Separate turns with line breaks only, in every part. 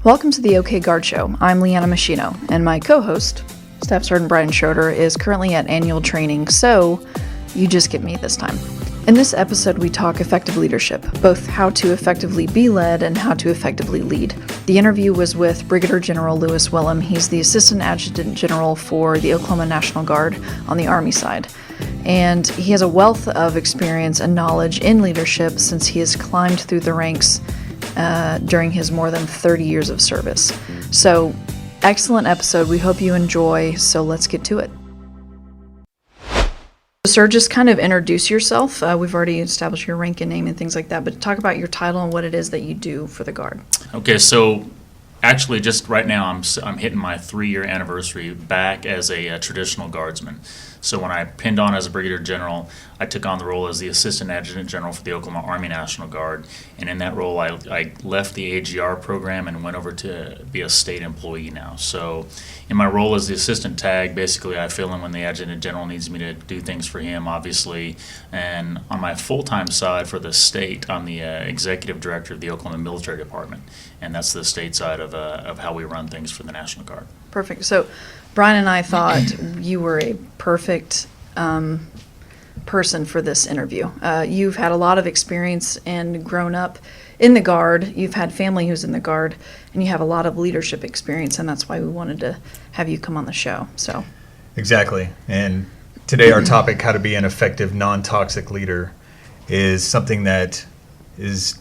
Welcome to the OK Guard Show. I'm Leanna Maschino, and my co-host, Staff Sergeant Brian Schroeder, is currently at annual training, so you just get me this time. In this episode, we talk effective leadership, both how to effectively be led and how to effectively lead. The interview was with Brigadier General Louis Wilham. He's the Assistant Adjutant General for the Oklahoma National Guard on the Army side. And he has a wealth of experience and knowledge in leadership since he has climbed through the ranks during his more than 30 years of service. So, excellent episode. We hope you enjoy, so let's get to it. Sir, just kind of introduce yourself. We've already established your rank and name and things like that, but talk about your title and what it is that you do for the Guard.
Okay, so actually just right now I'm hitting my 3-year anniversary back as a traditional guardsman. So when I pinned on as a Brigadier General, I took on the role as the Assistant Adjutant General for the Oklahoma Army National Guard. And in that role, I left the AGR program and went over to be a state employee now. So in my role as the Assistant TAG, basically I fill in when the Adjutant General needs me to do things for him, obviously. And on my full-time side for the state, I'm the Executive Director of the Oklahoma Military Department. And that's the state side of how we run things for the National Guard.
Perfect. So Brian and I thought you were a perfect person for this interview. You've had a lot of experience and grown up in the Guard. You've had family who's in the Guard, and you have a lot of leadership experience, and that's why we wanted to have you come on the show. So
exactly. And today our topic, how to be an effective non-toxic leader, is something that is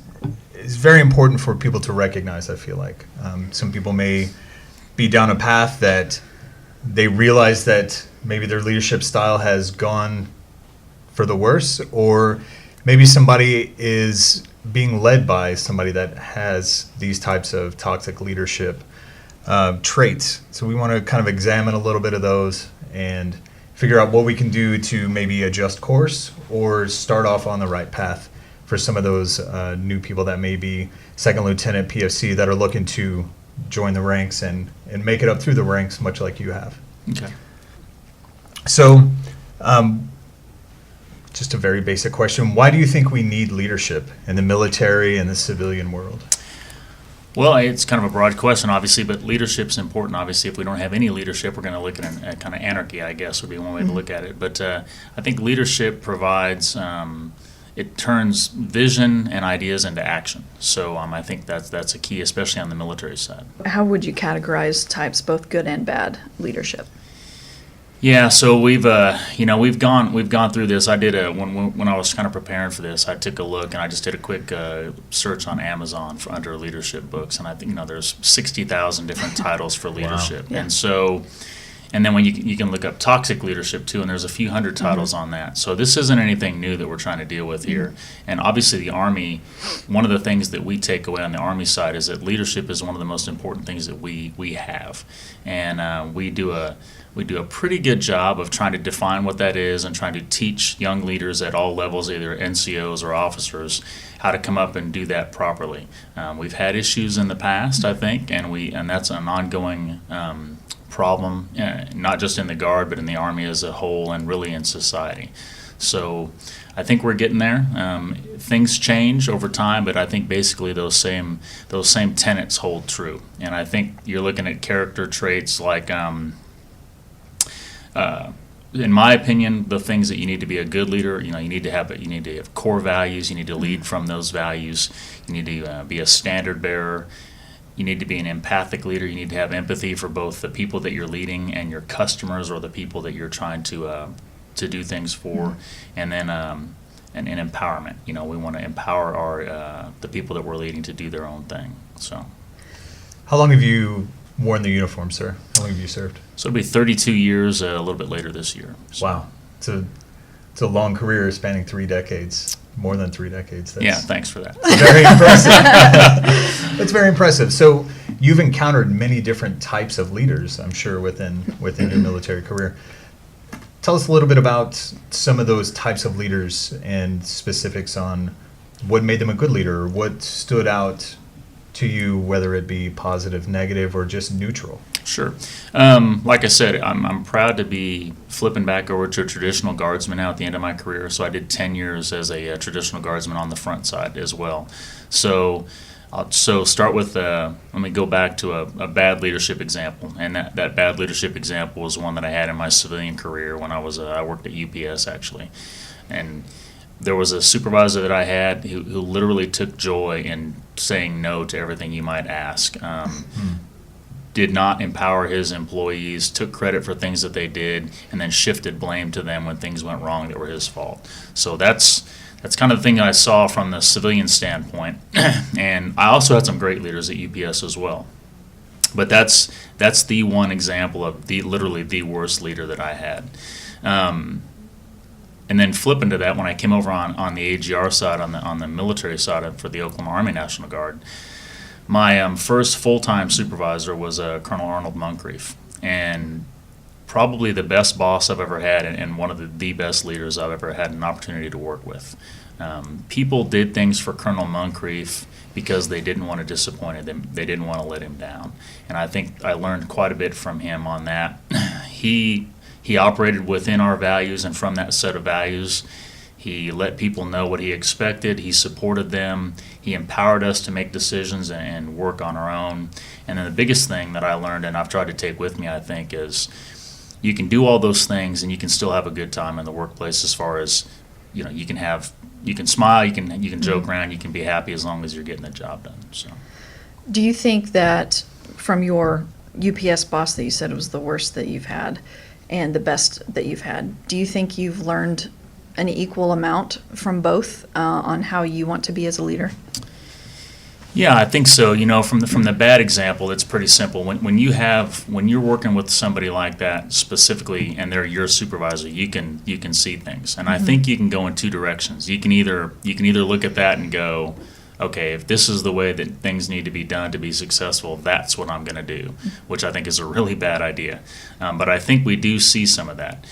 very important for people to recognize, I feel like. Some people may be down a path that they realize that maybe their leadership style has gone for the worse, or maybe somebody is being led by somebody that has these types of toxic leadership traits. So we want to kind of examine a little bit of those and figure out what we can do to maybe adjust course or start off on the right path for some of those new people that may be second lieutenant PFC that are looking to join the ranks and make it up through the ranks, much like you have.
Okay.
So, just a very basic question. Why do you think we need leadership in the military and the civilian world?
Well, it's kind of a broad question, obviously, but leadership's important. Obviously, if we don't have any leadership, we're going to look at kind of anarchy, I guess, would be one way to look at it. But I think leadership provides it turns vision and ideas into action. So I think that's a key, especially on the military side.
how would you categorize types, both good and bad leadership?
Yeah, so we've gone through this. I did when I was kind of preparing for this, I took a look and I just did a quick search on Amazon under leadership books, and I think there's 60,000 different titles for leadership.
Wow. Yeah.
And then when you can look up toxic leadership too, and there's a few hundred titles on that. So this isn't anything new that we're trying to deal with here. And obviously the Army, one of the things that we take away on the Army side is that leadership is one of the most important things that we have. And we do a pretty good job of trying to define what that is and trying to teach young leaders at all levels, either NCOs or officers, how to come up and do that properly. We've had issues in the past, I think, and that's an ongoing problem, not just in the Guard, but in the Army as a whole and really in society. So I think we're getting there. Things change over time, but I think basically those same tenets hold true. And I think you're looking at character traits like, in my opinion, the things that you need to be a good leader, you need to have core values. You need to lead from those values. You need to be a standard bearer. You need to be an empathic leader. You need to have empathy for both the people that you're leading and your customers or the people that you're trying to do things for. And then and empowerment. We want to empower the people that we're leading to do their own thing. So,
How long have you worn the uniform, sir? How long have you served?
So it'll be 32 years a little bit later this year. So.
Wow. It's a long career spanning 3 decades, more than 3 decades.
Yeah, thanks for that.
Very impressive. That's very impressive. So you've encountered many different types of leaders, I'm sure, within your military career. Tell us a little bit about some of those types of leaders and specifics on what made them a good leader, or what stood out to you, whether it be positive, negative, or just neutral.
Sure. Like I said, I'm proud to be flipping back over to a traditional guardsman now at the end of my career. So I did 10 years as a traditional guardsman on the front side as well. So So start with, let me go back to a bad leadership example. And that bad leadership example was one that I had in my civilian career when I worked at UPS actually. And there was a supervisor that I had who literally took joy in saying no to everything you might ask. Did not empower his employees, took credit for things that they did, and then shifted blame to them when things went wrong that were his fault. So that's kind of the thing that I saw from the civilian standpoint. And I also had some great leaders at UPS as well. But that's the one example of literally the worst leader that I had. And then flipping to that, when I came over on the AGR side, on the military side for the Oklahoma Army National Guard, my first full-time supervisor was Colonel Arnold Moncrief, and probably the best boss I've ever had, and one of the best leaders I've ever had an opportunity to work with. People did things for Colonel Moncrief because they didn't want to disappoint him. They didn't want to let him down. And I think I learned quite a bit from him on that. He operated within our values, and from that set of values, he let people know what he expected. He supported them. He empowered us to make decisions and work on our own. And then the biggest thing that I learned, and I've tried to take with me, I think, is you can do all those things and you can still have a good time in the workplace. As far as, you can smile, you can joke around, you can be happy as long as you're getting the job done. So,
do you think that from your UPS boss that you said was the worst that you've had and the best that you've had, do you think you've learned an equal amount from both on how you want to be as a leader?
Yeah, I think so. From the bad example, it's pretty simple. When you're working with somebody like that specifically, and they're your supervisor, you can see things, and I think you can go in two directions. You can either look at that and go, okay, if this is the way that things need to be done to be successful, that's what I'm going to do, which I think is a really bad idea. But I think we do see some of that.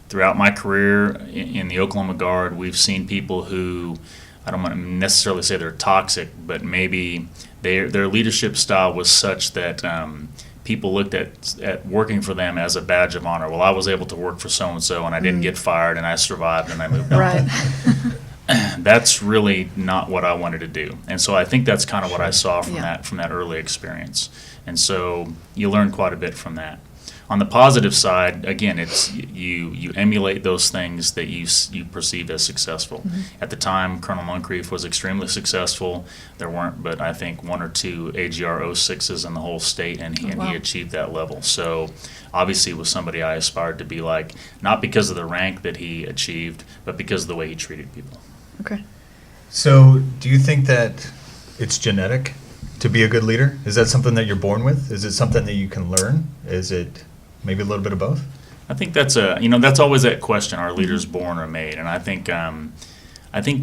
Throughout my career in the Oklahoma Guard, we've seen people who, I don't want to necessarily say they're toxic, but maybe their leadership style was such that people looked at working for them as a badge of honor. Well, I was able to work for so-and-so, and I didn't get fired, and I survived, and I moved on.
Right.
That's really not what I wanted to do. And so I think that's kind of what I saw from that early experience. And so you learn quite a bit from that. On the positive side, again, it's you emulate those things that you perceive as successful. At the time, Colonel Moncrief was extremely successful. There weren't, but I think, one or two AGR 06s in the whole state, and he achieved that level. So obviously it was somebody I aspired to be like, not because of the rank that he achieved, but because of the way he treated people.
Okay.
So do you think that it's genetic to be a good leader? Is that something that you're born with? Is it something that you can learn? Is it maybe a little bit of both?
I think that's that's always that question: are leaders born or made? And I think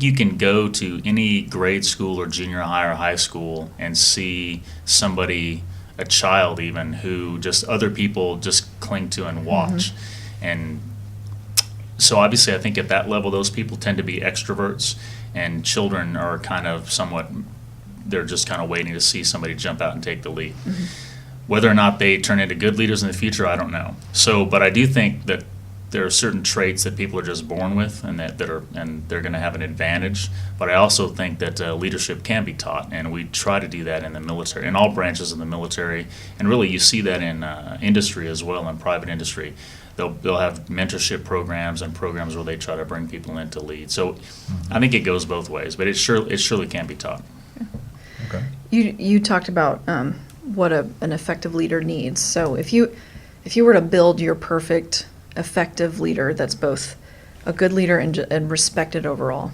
you can go to any grade school or junior high or high school and see somebody, a child even, who just other people just cling to and watch. And so obviously I think at that level those people tend to be extroverts, and children are kind of somewhat, they're just kind of waiting to see somebody jump out and take the lead. Whether or not they turn into good leaders in the future, I don't know. So, but I do think that there are certain traits that people are just born with, and they're going to have an advantage. But I also think that leadership can be taught, and we try to do that in the military, in all branches of the military, and really you see that in industry as well, in private industry. They'll have mentorship programs and programs where they try to bring people in to lead. So, I think it goes both ways, but it surely can be taught.
Okay.
You talked about what an effective leader needs. So if you were to build your perfect effective leader that's both a good leader and respected overall,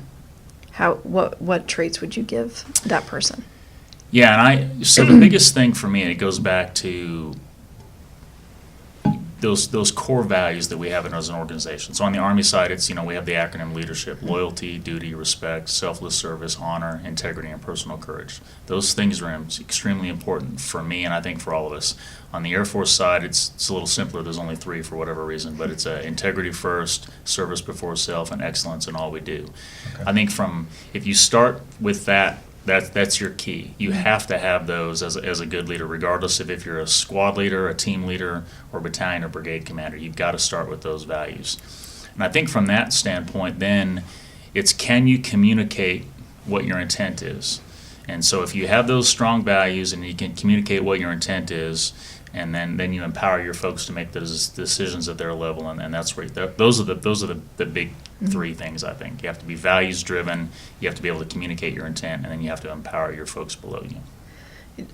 what traits would you give that person?
Yeah, so the biggest thing for me, and it goes back to those core values that we have as an organization. So on the Army side, it's, we have the acronym leadership: loyalty, duty, respect, selfless service, honor, integrity, and personal courage. Those things are extremely important for me, and I think for all of us. On the Air Force side, it's a little simpler. There's only 3 for whatever reason, but it's integrity first, service before self, and excellence in all we do. Okay. I think if you start with that's your key. You have to have those as a good leader, regardless of if you're a squad leader, a team leader, or battalion or brigade commander. You've got to start with those values. And I think from that standpoint, then, it's can you communicate what your intent is? And so if you have those strong values and you can communicate what your intent is, and then you empower your folks to make those decisions at their level, and that's where those are the big three things, I think. You have to be values driven, you have to be able to communicate your intent, and then you have to empower your folks below you.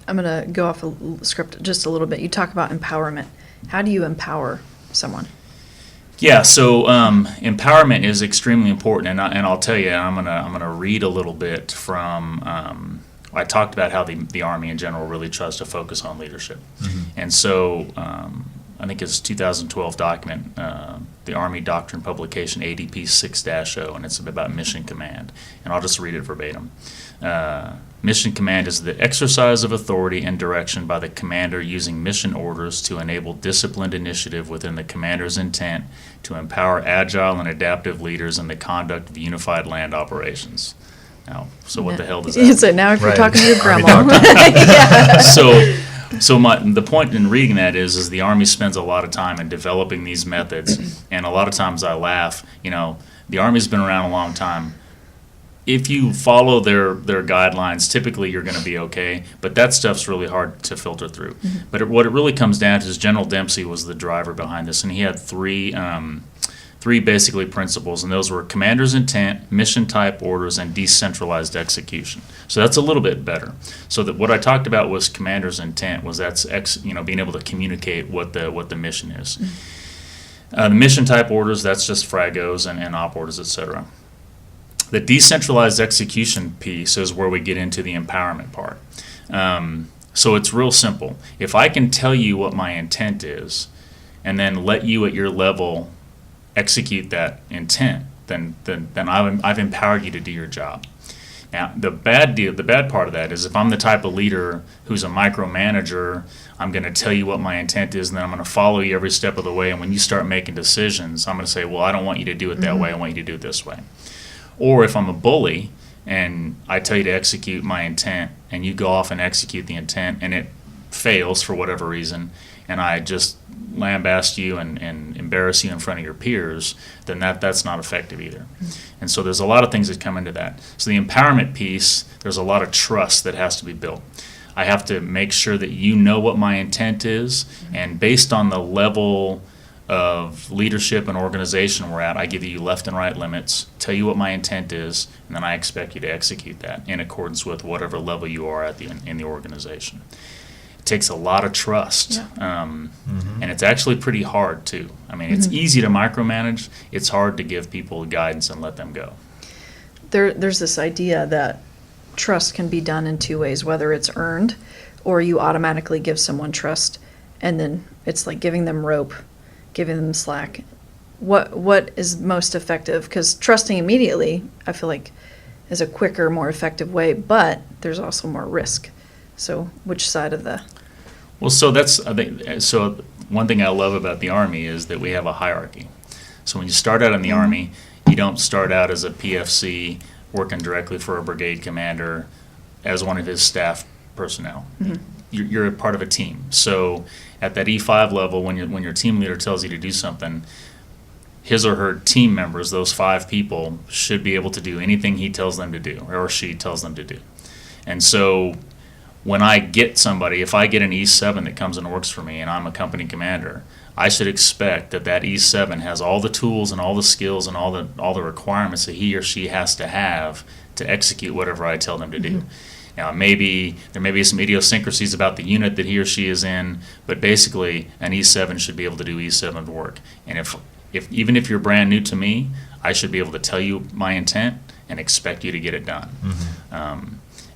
I'm going to go off a script just a little bit. You talk about empowerment. How do you empower someone?
Yeah, so empowerment is extremely important, and I'll tell you, I'm gonna read a little bit from. I talked about how the Army in general really tries to focus on leadership, and so I think it's 2012 document, the Army Doctrine Publication ADP 6-0, and it's about mission command, and I'll just read it verbatim. Mission command is the exercise of authority and direction by the commander using mission orders to enable disciplined initiative within the commander's intent to empower agile and adaptive leaders in the conduct of unified land operations. Now, so what the hell does that mean?
So now if you're
Right.
talking to your
Army
grandma. Yeah.
So the point in reading that is the Army spends a lot of time in developing these methods, and a lot of times I laugh. The Army's been around a long time. If you follow their guidelines, typically you're going to be okay, but that stuff's really hard to filter through. But what it really comes down to is General Dempsey was the driver behind this, and he had three basically principles, and those were commander's intent, mission type orders, and decentralized execution. So that's a little bit better. So that what I talked about was commander's intent, was being able to communicate what the mission is. The mission type orders, that's just fragos and op orders, etc. The decentralized execution piece is where we get into the empowerment part. So it's real simple. If I can tell you what my intent is, and then let you at your level execute that intent, then I've empowered you to do your job. Now, the bad part of that is if I'm the type of leader who's a micromanager, I'm going to tell you what my intent is, and then I'm going to follow you every step of the way. And when you start making decisions, I'm going to say, well, I don't want you to do it that way. I want you to do it this way. Or if I'm a bully and I tell you to execute my intent, and you go off and execute the intent, and it fails for whatever reason, and I just lambaste you and embarrass you in front of your peers, then that's not effective either. And so there's a lot of things that come into that. So the empowerment piece, there's a lot of trust that has to be built. I have to make sure that you know what my intent is, and based on the level of leadership and organization we're at, I give you left and right limits, tell you what my intent is, and then I expect you to execute that in accordance with whatever level you are at in the organization. It takes a lot of trust, and it's actually pretty hard too. I mean, it's easy to micromanage. It's hard to give people guidance and let them go.
There's this idea that trust can be done in two ways, whether it's earned or you automatically give someone trust, and then it's like giving them rope, giving them slack. What is most effective? Because trusting immediately, I feel like, is a quicker, more effective way, but there's also more risk. So which side of the...
Well, so one thing I love about the Army is that we have a hierarchy. So when you start out in the Army, you don't start out as a PFC working directly for a brigade commander as one of his staff personnel. You're a part of a team. So at that E5 level, when your team leader tells you to do something, his or her team members, those 5 people, should be able to do anything he tells them to do, or she tells them to do. And so when I get somebody, if I get an E7 that comes and works for me and I'm a company commander, I should expect that E7 has all the tools and all the skills and all the requirements that he or she has to have to execute whatever I tell them to do. Now, there may be some idiosyncrasies about the unit that he or she is in, but basically an E7 should be able to do E7 work. And even if you're brand new to me, I should be able to tell you my intent and expect you to get it done.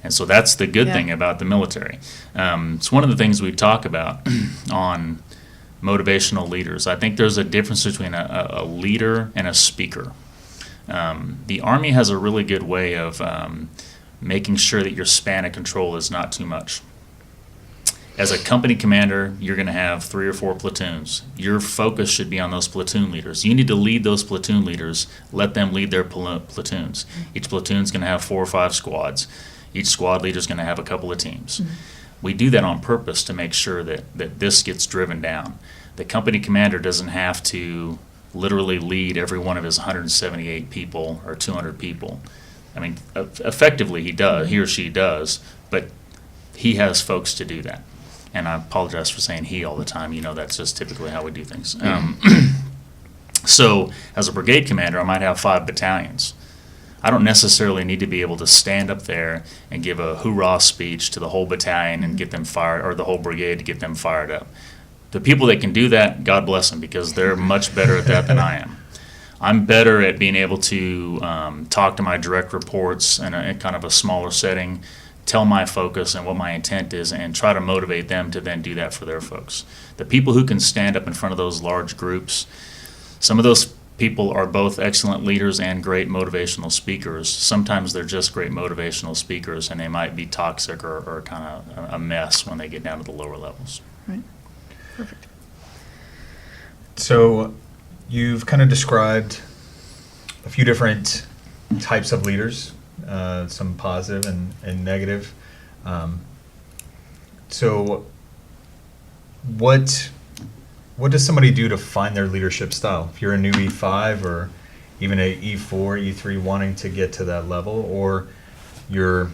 And so that's the good thing about the military. It's one of the things we talk about on motivational leaders. I think there's a difference between a leader and a speaker. The Army has a really good way of making sure that your span of control is not too much. As a company commander, you're going to have 3 or 4 platoons. Your focus should be on those platoon leaders. You need to lead those platoon leaders. Let them lead their platoons. Each platoon's going to have 4 or 5 squads. Each squad leader is going to have a couple of teams. We do that on purpose to make sure that this gets driven down. The company commander doesn't have to literally lead every one of his 178 people or 200 people. I mean, effectively he or she does, but he has folks to do that. And I apologize for saying he all the time. That's just typically how we do things. So as a brigade commander, I might have 5 battalions. I don't necessarily need to be able to stand up there and give a hoorah speech to the whole battalion and get them fired, or the whole brigade to get them fired up. The people that can do that, God bless them, because they're much better at that than I am. I'm better at being able to talk to my direct reports in a kind of a smaller setting, tell my focus and what my intent is, and try to motivate them to then do that for their folks. The people who can stand up in front of those large groups, some of those people are both excellent leaders and great motivational speakers. Sometimes they're just great motivational speakers, and they might be toxic or kind of a mess when they get down to the lower levels.
Right. Perfect.
So you've kind of described a few different types of leaders, some positive and negative. So what does somebody do to find their leadership style? If you're a new E5 or even a E4, E3 wanting to get to that level, or you're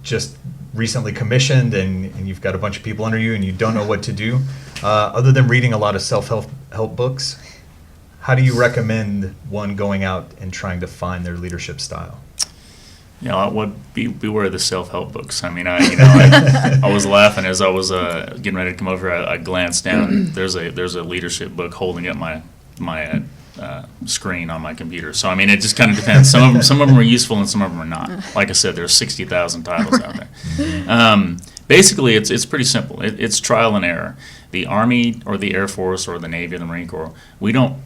just recently commissioned and you've got a bunch of people under you and you don't know what to do, other than reading a lot of self-help books, how do you recommend one going out and trying to find their leadership style?
Beware of the self-help books. I mean, I was laughing as I was getting ready to come over. I glanced down. There's a leadership book holding up my screen on my computer. So I mean, it just kind of depends. Some of them are useful and some of them are not. Like I said, there's 60,000 titles out there. Basically, it's pretty simple. It's trial and error. The Army or the Air Force or the Navy or the Marine Corps, we don't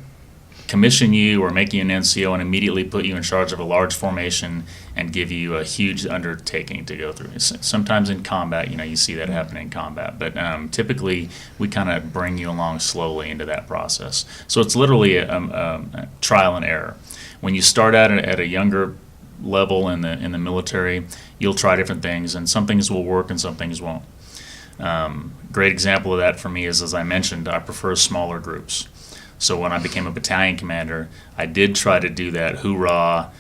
commission you or make you an NCO and immediately put you in charge of a large formation and give you a huge undertaking to go through. Sometimes in combat, you see that happen in combat, but typically we kind of bring you along slowly into that process. So it's literally a trial and error. When you start out at a younger level in the military, you'll try different things, and some things will work and some things won't. Great example of that for me is, as I mentioned, I prefer smaller groups. So when I became a battalion commander, I did try to do that hoorah,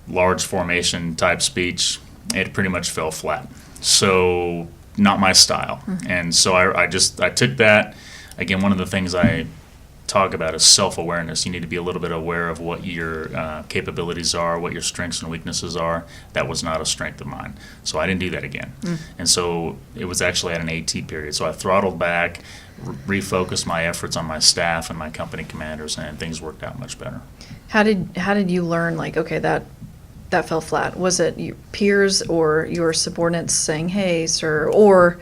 large formation type speech. It pretty much fell flat. So not my style. Mm-hmm. And so I took that. Again, one of the things I talk about is self-awareness. You need to be a little bit aware of what your capabilities are, what your strengths and weaknesses are. That was not a strength of mine. So I didn't do that again. And so it was actually at an AT period. So I throttled back, refocused my efforts on my staff and my company commanders, and things worked out much better.
How did you learn, like, okay, that fell flat? Was it your peers or your subordinates saying, hey, sir, or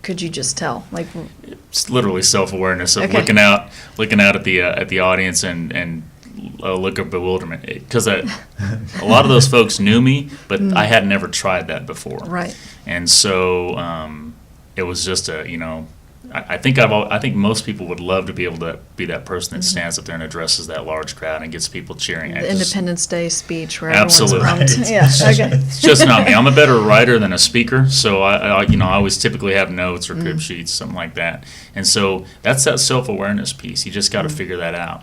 could you just tell? Like,
it's literally self-awareness of looking out at the audience and a look of bewilderment, because a lot of those folks knew me, but I had never tried that before.
Right.
And so it was just I think most people would love to be able to be that person that stands up there and addresses that large crowd and gets people cheering.
The Independence Day speech where
absolutely.
Everyone's pumped.
Yeah, it's just not me. I'm a better writer than a speaker, so I always typically have notes or crib sheets, something like that. And so that's that self-awareness piece. You just got to figure that out.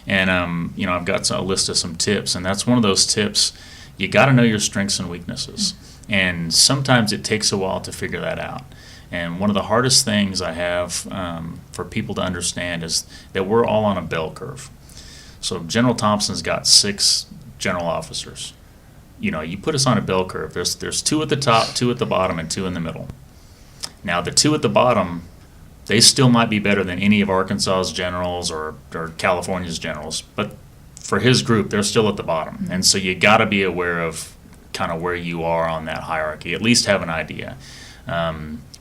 And I've got a list of some tips, and that's one of those tips. You got to know your strengths and weaknesses, and sometimes it takes a while to figure that out. And one of the hardest things I have for people to understand is that we're all on a bell curve. So General Thompson's got 6 general officers. You put us on a bell curve. There's 2 at the top, 2 at the bottom, and 2 in the middle. Now the 2 at the bottom, they still might be better than any of Arkansas's generals or California's generals, but for his group, they're still at the bottom. And so you got to be aware of kind of where you are on that hierarchy, at least have an idea.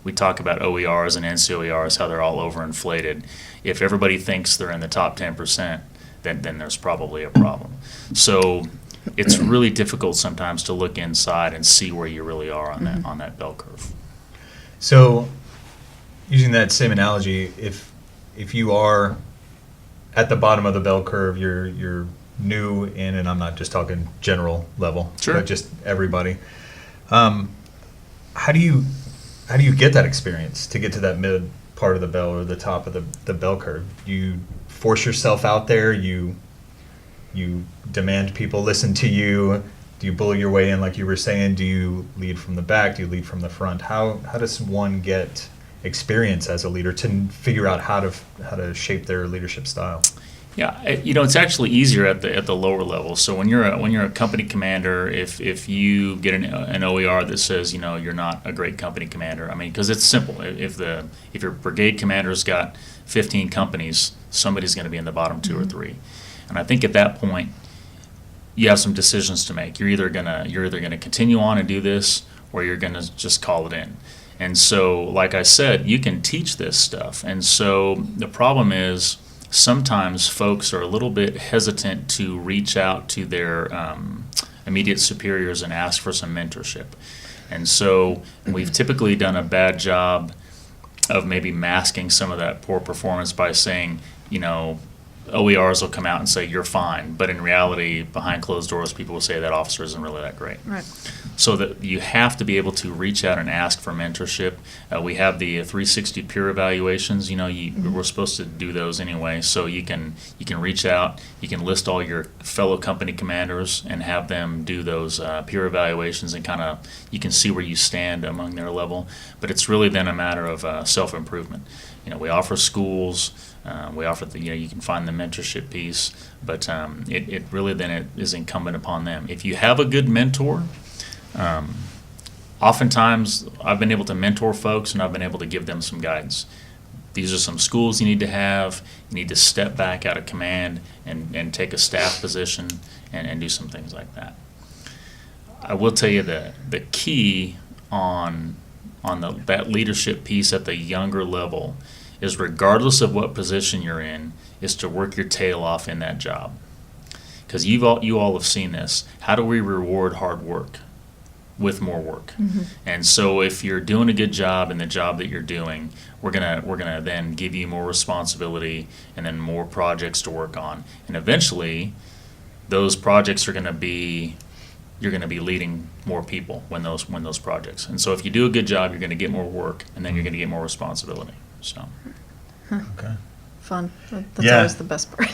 We talk about OERs and NCOERs, how they're all overinflated. If everybody thinks they're in the top 10%, then there's probably a problem. So it's really difficult sometimes to look inside and see where you really are on that bell curve.
So using that same analogy, if you are at the bottom of the bell curve, you're new in, and I'm not just talking general level,
sure,
but just everybody. How do you get that experience to get to that mid part of the bell or the top of the bell curve? You force yourself out there. You demand people listen to you. Do you bully your way in, like you were saying? Do you lead from the back? Do you lead from the front? How does one get experience as a leader to figure out how to shape their leadership style?
Yeah, it's actually easier at the lower level. So when you're a company commander, if you get an OER that says you're not a great company commander, I mean, because it's simple. If your brigade commander's got 15 companies, somebody's going to be in the bottom 2 or 3, and I think at that point you have some decisions to make. You're either gonna continue on and do this, or you're gonna just call it in. And so, like I said, you can teach this stuff. And so the problem is, sometimes folks are a little bit hesitant to reach out to their immediate superiors and ask for some mentorship. And so we've typically done a bad job of maybe masking some of that poor performance by saying, OERs will come out and say, you're fine. But in reality, behind closed doors, people will say that officer isn't really that great.
Right.
So that you have to be able to reach out and ask for mentorship. We have the 360 peer evaluations. We're supposed to do those anyway. So you can reach out. You can list all your fellow company commanders and have them do those peer evaluations, and you can see where you stand among their level. But it's really then a matter of self-improvement. We offer schools. We offer you can find the mentorship piece, but it really then it is incumbent upon them. If you have a good mentor, oftentimes I've been able to mentor folks, and I've been able to give them some guidance. These are some schools you need to have. You need to step back out of command and take a staff position and do some things like that. I will tell you the key on that leadership piece at the younger level is, regardless of what position you're in, is to work your tail off in that job. Because you all have seen this. How do we reward hard work? With more work. Mm-hmm. And so if you're doing a good job in the job that you're doing, we're gonna then give you more responsibility and then more projects to work on. And eventually, those projects you're gonna be leading more people when those projects. And so if you do a good job, you're gonna get more work, and then you're gonna get more responsibility. So.
Okay.
Fun. That's always the best part.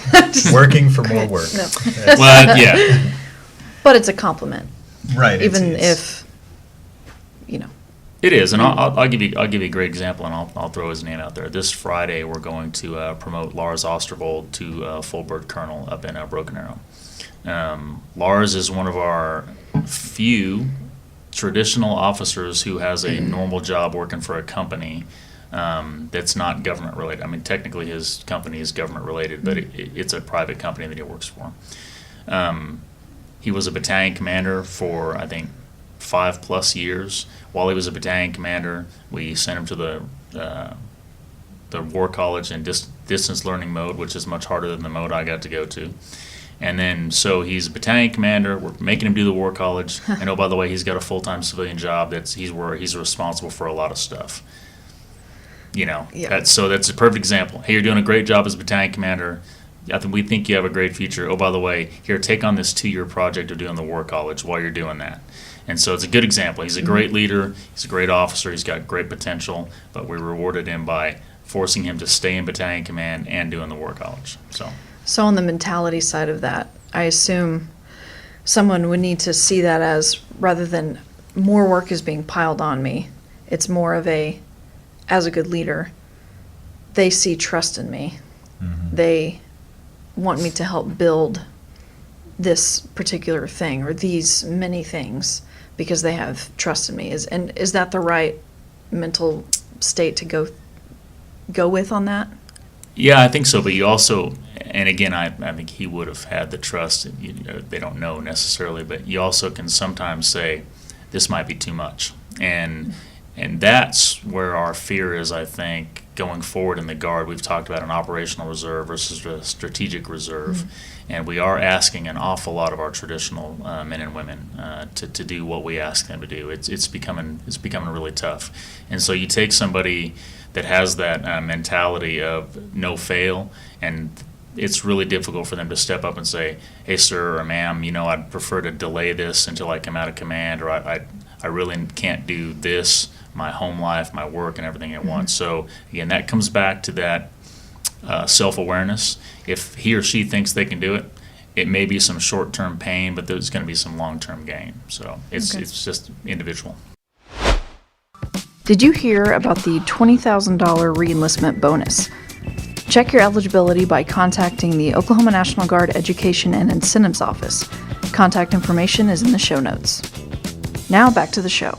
Working for more work.
No.
Well, yeah.
But it's a compliment.
Right.
Even if,
It is, and I'll give you a great example, and I'll throw his name out there. This Friday, we're going to promote Lars Ostervold to full bird colonel up in Broken Arrow. Lars is one of our few traditional officers who has a normal job working for a company that's not government related. I mean, technically his company is government related, but it's a private company that he works for. He was a battalion commander for, I think, 5+ years. While he was a battalion commander, we sent him to the War College in distance learning mode, which is much harder than the mode I got to go to. And then, so he's a battalion commander. We're making him do the War College. And oh, by the way, he's got a full-time civilian job. He's responsible for a lot of stuff.
Yeah.
That's a perfect example. Hey, you're doing a great job as battalion commander. We think you have a great future. Oh, by the way, here, take on this 2-year project of doing the War College while you're doing that. And so it's a good example. He's a great leader. He's a great officer. He's got great potential. But we rewarded him by forcing him to stay in battalion command and doing the War College. So
on the mentality side of that, I assume someone would need to see that as, rather than more work is being piled on me, it's more of as a good leader, they see trust in me. Mm-hmm. They want me to help build this particular thing or these many things because they have trust in me. Is that the right mental state to go with on that?
Yeah, I think so. But you also, and again, I think he would have had the trust. They don't know necessarily, but you also can sometimes say, this might be too much. And that's where our fear is, I think, going forward in the Guard. We've talked about an operational reserve versus a strategic reserve. Mm-hmm. And we are asking an awful lot of our traditional men and women to do what we ask them to do. It's becoming really tough. And so you take somebody that has that mentality of no fail, and it's really difficult for them to step up and say, hey, sir or ma'am, I'd prefer to delay this until I come out of command, or I really can't do this, my home life, my work, and everything at once. So, again, that comes back to that self-awareness. If he or she thinks they can do it, it may be some short-term pain, but there's going to be some long-term gain. So it's just individual.
Did you hear about the $20,000 reenlistment bonus? Check your eligibility by contacting the Oklahoma National Guard Education and Incentives Office. Contact information is in the show notes. Now back to the show.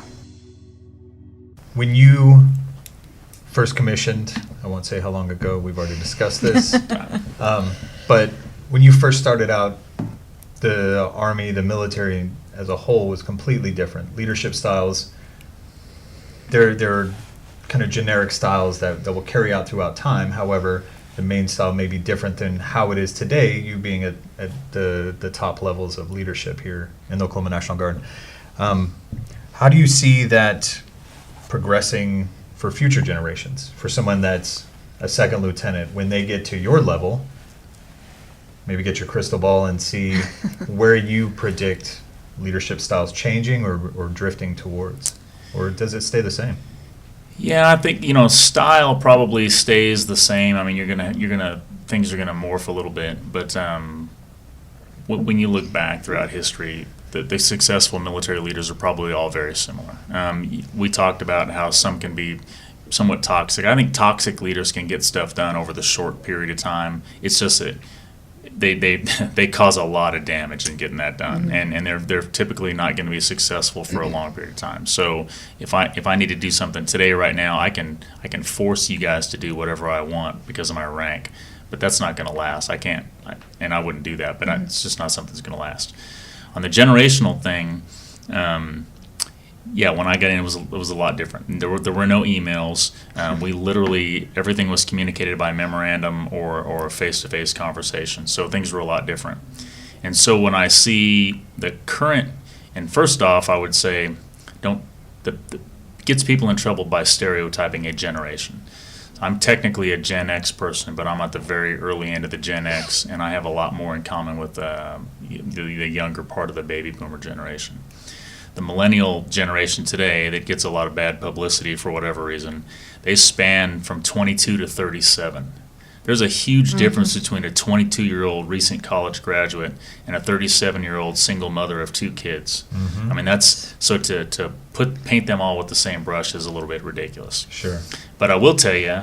When you first commissioned, I won't say how long ago, we've already discussed this, but when you first started out, the Army, the military as a whole was completely different. Leadership styles, they're kind of generic styles that will carry out throughout time. However, the main style may be different than how it is today, you being at the top levels of leadership here in the Oklahoma National Guard. How do you see that progressing for future generations? For someone that's a second lieutenant, when they get to your level, maybe get your crystal ball and see where you predict leadership styles changing or drifting towards, or does it stay the same?
Yeah, I think, style probably stays the same. I mean, things are gonna morph a little bit, but when you look back throughout history, the successful military leaders are probably all very similar. We talked about how some can be somewhat toxic. I think toxic leaders can get stuff done over the short period of time. It's just that they cause a lot of damage in getting that done, and they're typically not going to be successful for a long period of time. So if I need to do something today, right now, I can force you guys to do whatever I want because of my rank, but that's not going to last. I wouldn't do that. But it's just not something that's going to last. On the generational thing, when I got in, it was a lot different. There were no emails. We literally, everything was communicated by memorandum or a face-to-face conversation. So things were a lot different. And so when I see the current, and first off, I would say, gets people in trouble by stereotyping a generation. I'm technically a Gen X person, but I'm at the very early end of the Gen X, and I have a lot more in common with the younger part of the baby boomer generation. The millennial generation today that gets a lot of bad publicity for whatever reason, they span from 22 to 37. There's a huge difference between a 22-year-old recent college graduate and a 37-year-old single mother of 2 kids. I mean, that's so to paint them all with the same brush is a little bit ridiculous.
Sure.
But I will tell you,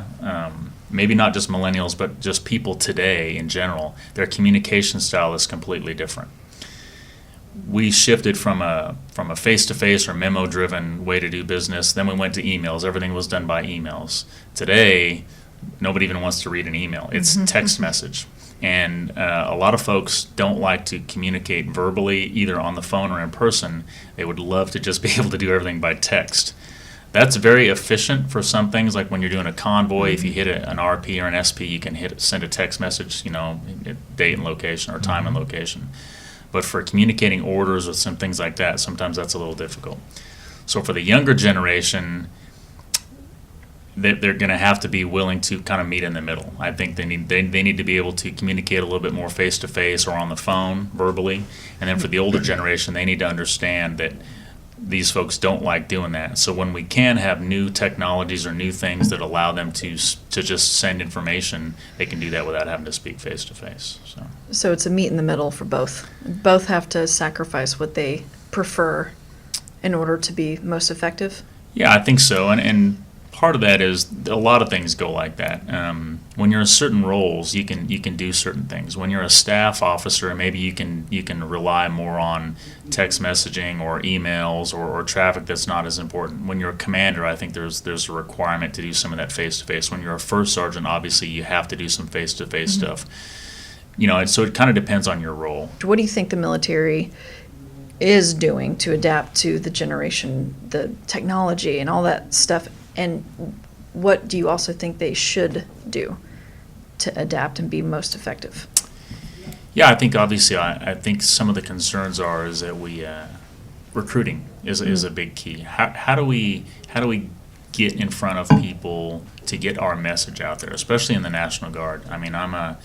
maybe not just millennials, but just people today in general, their communication style is completely different. We shifted from a face-to-face or memo-driven way to do business. Then we went to emails. Everything was done by emails. Today, nobody even wants to read an email. It's text message. And a lot of folks don't like to communicate verbally, either on the phone or in person. They would love to just be able to do everything by text. That's very efficient for some things, like when you're doing a convoy. If you hit an RP or an SP, you can send a text message, date and location or time and location. But for communicating orders with some things like that, sometimes that's a little difficult. So for the younger generation, they're going to have to be willing to kind of meet in the middle. I think they need to be able to communicate a little bit more face-to-face or on the phone, verbally. And then for the older generation, they need to understand that these folks don't like doing that. So when we can have new technologies or new things that allow them to just send information, they can do that without having to speak face-to-face.
So it's a meet in the middle for both. Both have to sacrifice what they prefer in order to be most effective?
Yeah, I think so. And part of that is a lot of things go like that. When you're in certain roles, you can do certain things. When you're a staff officer, maybe you can rely more on text messaging or emails or traffic that's not as important. When you're a commander, I think there's a requirement to do some of that face-to-face. When you're a first sergeant, obviously you have to do some face-to-face stuff. So it kind of depends on your role.
What do you think the military is doing to adapt to the generation, the technology and all that stuff? And what do you also think they should do to adapt and be most effective?
Yeah, I think obviously I think some of the concerns is that we recruiting is a big key. How do we get in front of people to get our message out there, especially in the National Guard? I mean, I'm an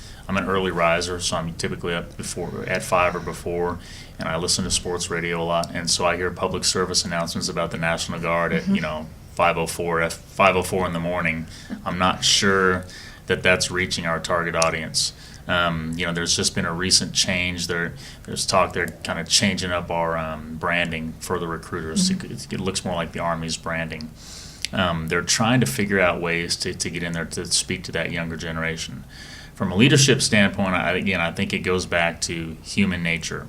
early riser, so I'm typically up at 5 or before, and I listen to sports radio a lot, and so I hear public service announcements about the National Guard at 5:04 in the morning. I'm not sure that that's reaching our target audience. There's just been a recent change. There's talk they're kind of changing up our branding for the recruiters. It looks more like the Army's branding. They're trying to figure out ways to get in there to speak to that younger generation. From a leadership standpoint, I think it goes back to human nature.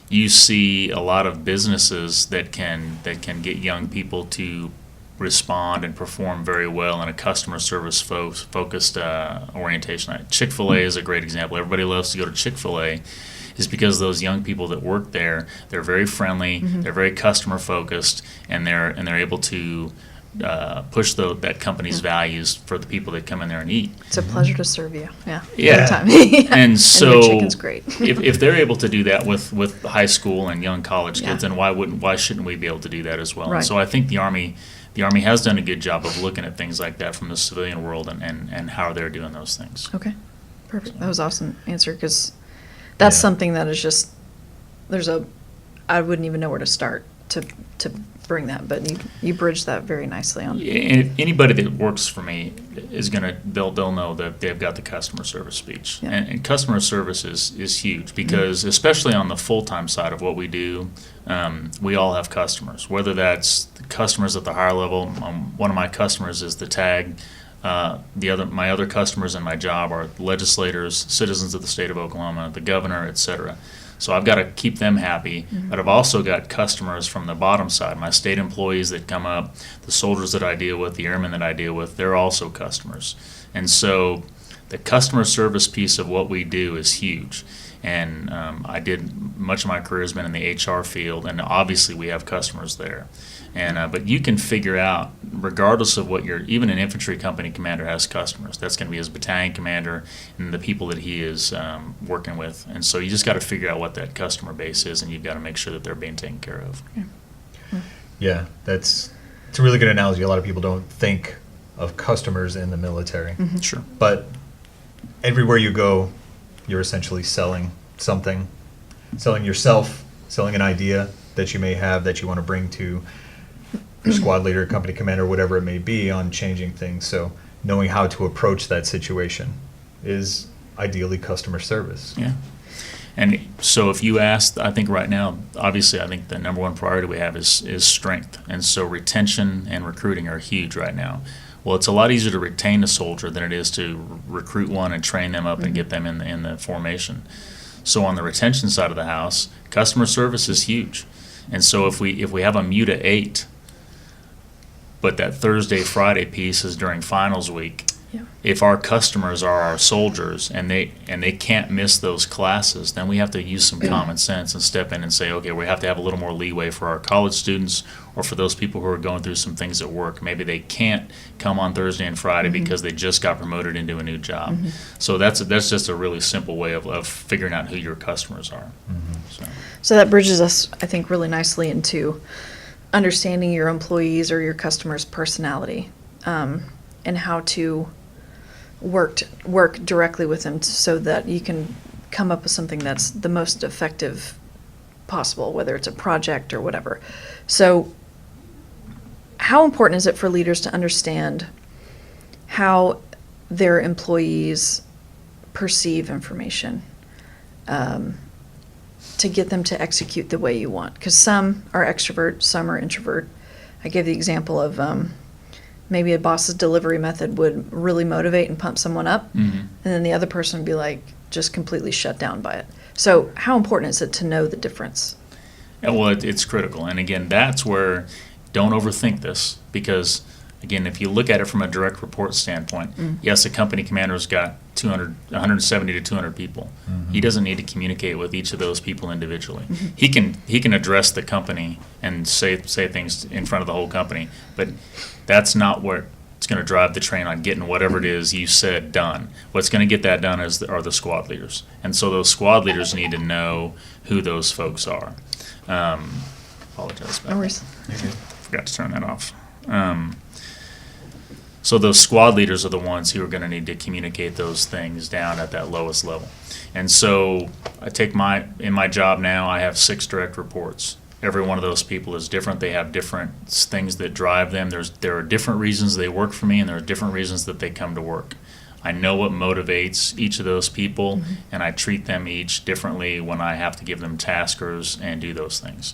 You see a lot of businesses that can get young people to respond and perform very well in a customer service focused orientation. Chick-fil-A is a great example. Everybody loves to go to Chick-fil-A. Is because those young people that work there, they're very friendly, they're very customer focused, and they're able to push that company's values for the people that come in there and eat.
It's a pleasure to serve you. Yeah.
Yeah.
Yeah.
And so
your chicken's great.
if they're able to do that with high school and young college kids,
Yeah.
then why shouldn't we be able to do that as well?
Right.
And so I think the Army has done a good job of looking at things like that from the civilian world and how they're doing those things.
Okay. Perfect. That was an awesome answer, because that's
Yeah.
something that is just, I wouldn't even know where to start to bring that, but you bridged that very nicely on.
And anybody that works for me is they'll know that they've got the customer service speech.
Yeah.
And customer service is huge, because especially on the full-time side of what we do, we all have customers, whether that's the customers at the higher level. One of my customers is the TAG. My other customers in my job are legislators, citizens of the state of Oklahoma, the governor, etc. So I've got to keep them happy, but I've also got customers from the bottom side. My state employees that come up, the soldiers that I deal with, the airmen that I deal with, they're also customers. And so the customer service piece of what we do is huge. And I did much of my career has been in the HR field, and obviously we have customers there. And but you can figure out, regardless of what even an infantry company commander has customers. That's going to be his battalion commander and the people that he is working with. And so you just got to figure out what that customer base is, and you've got to make sure that they're being taken care of.
Yeah, it's a really good analogy. A lot of people don't think of customers in the military.
Sure.
But everywhere you go, you're essentially selling something, selling yourself, selling an idea that you may have that you want to bring to your squad leader, company commander, whatever it may be, on changing things. So knowing how to approach that situation is ideally customer service.
Yeah. And so if you ask, I think right now, obviously, I think the number one priority we have is strength. And so retention and recruiting are huge right now. Well, it's a lot easier to retain a soldier than it is to recruit one and train them up and get them in the formation. So on the retention side of the house, customer service is huge. And so if we have a MUTA 8, but that Thursday, Friday piece is during finals week,
Yeah.
if our customers are our soldiers and they can't miss those classes, then we have to use some common sense and step in and say, okay, we have to have a little more leeway for our college students or for those people who are going through some things at work. Maybe they can't come on Thursday and Friday because they just got promoted into a new job. So that's just a really simple way of figuring out who your customers are.
So that bridges us, I think, really nicely into understanding your employees or your customer's personality, and how to work directly with them so that you can come up with something that's the most effective possible, whether it's a project or whatever. So how important is it for leaders to understand how their employees perceive information, to get them to execute the way you want? Because some are extrovert, some are introvert. I gave the example of maybe a boss's delivery method would really motivate and pump someone up, and then the other person would be like just completely shut down by it. So how important is it to know the difference?
Yeah, well, it's critical. And again, that's where don't overthink this, because again, if you look at it from a direct report standpoint, yes, a company commander's got 170 to 200 people. He doesn't need to communicate with each of those people individually. He can address the company and say things in front of the whole company, but that's not what it's going to drive the train on getting whatever it is you said done. What's going to get that done are the squad leaders, and so those squad leaders need to know who those folks are. Apologize about
No worries.
that. Forgot to turn that off. So those squad leaders are the ones who are going to need to communicate those things down at that lowest level. And so in my job now, I have 6 direct reports. Every one of those people is different. They have different things that drive them. There are different reasons they work for me, and there are different reasons that they come to work. I know what motivates each of those people,
Mm-hmm.
and I treat them each differently when I have to give them taskers and do those things.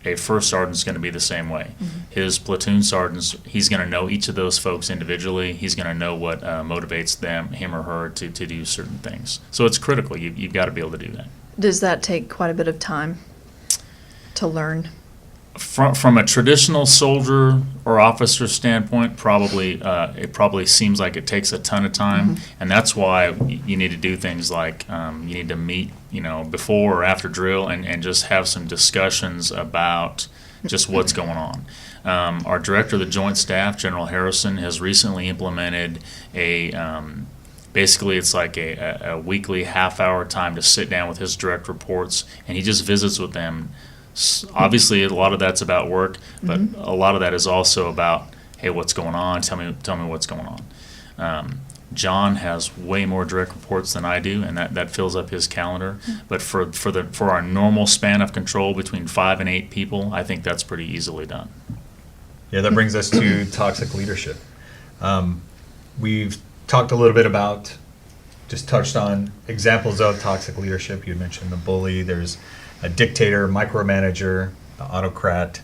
A first sergeant's going to be the same way.
Mm-hmm.
His platoon sergeants, he's going to know each of those folks individually. He's going to know what motivates him or her to do certain things. So it's critical. You've got to be able to do that.
Does that take quite a bit of time to learn?
From a traditional soldier or officer standpoint, probably it probably seems like it takes a ton of time, and that's why you need to do things like you need to meet, before or after drill, and just have some discussions about just what's going on. Our director of the Joint Staff, General Harrison, has recently implemented basically it's like a weekly half-hour time to sit down with his direct reports, and he just visits with them. Obviously, a lot of that's about work, but a lot of that is also about, hey, what's going on? Tell me what's going on. John has way more direct reports than I do, and that fills up his calendar. But for our normal span of control between 5 and 8 people, I think that's pretty easily done.
Yeah, that brings us to toxic leadership. We've talked a little bit about, just touched on examples of toxic leadership. You mentioned the bully. There's a dictator, micromanager, the autocrat,